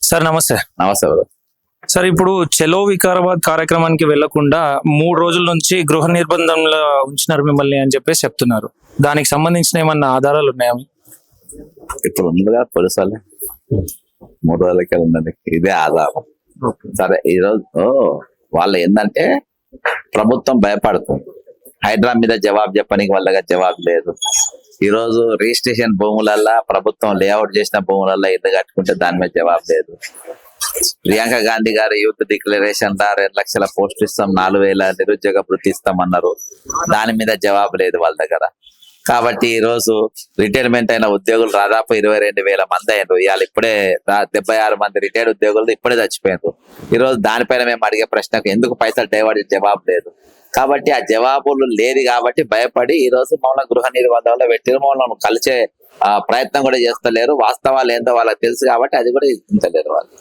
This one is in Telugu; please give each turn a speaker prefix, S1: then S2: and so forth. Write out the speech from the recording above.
S1: సార్ నమస్తే.
S2: నమస్తే బ్రో.
S1: సార్ ఇప్పుడు చలో వికారాబాద్ కార్యక్రమానికి వెళ్లకుండా 3 రోజుల నుంచి గృహ నిర్బంధంలో ఉంచినారు మిమ్మల్ని అని చెప్పేసి చెప్తున్నారు. దానికి సంబంధించిన ఏమన్నా ఆధారాలు ఉన్నాయా?
S2: ఇప్పుడు ఉందిగా పోలీసు వాళ్ళే 3 రోజులకే ఉందండి, ఇదే ఆధారం. సరే, ఈరోజు వాళ్ళు ఏంటంటే ప్రభుత్వం భయపడుతుంది, హైడ్రా మీద జవాబు చెప్పడానికి వాళ్ళగా జవాబు లేదు. ఈ రోజు రిజిస్ట్రేషన్ భూములల్లా ప్రభుత్వం లేఅవుట్ చేసిన భూములల్లా ఇల్లు కట్టుకుంటే దాని మీద జవాబు లేదు. ప్రియాంక గాంధీ గారు యూత్ డిక్లరేషన్ 2 లక్షల పోస్టులు ఇస్తాం, 4,000 నిరుద్యోగ భృతి ఇస్తామన్నారు, దాని మీద జవాబు లేదు వాళ్ళ దగ్గర. కాబట్టి ఈ రోజు రిటైర్మెంట్ అయిన ఉద్యోగులు దాదాపు 22,000 మంది అయినారు. ఇవాళ ఇప్పుడే 76 మంది రిటైర్డ్ ఉద్యోగులు ఇప్పుడే చచ్చిపోయారు. ఈ రోజు దానిపైన మేము అడిగే ప్రశ్నకు ఎందుకు పైసలు డైవర్ట్ జవాబు లేదు. కాబట్టి ఆ జవాబులు లేదు కాబట్టి భయపడి ఈ రోజు మమ్మల్ని గృహ నిర్బంధంలో పెట్టిన మమ్మల్ని కలిసే ప్రయత్నం కూడా చేస్తలేరు. వాస్తవాలు ఏందో వాళ్ళకి తెలుసు కాబట్టి అది కూడా ఇస్తలేరు వాళ్ళు.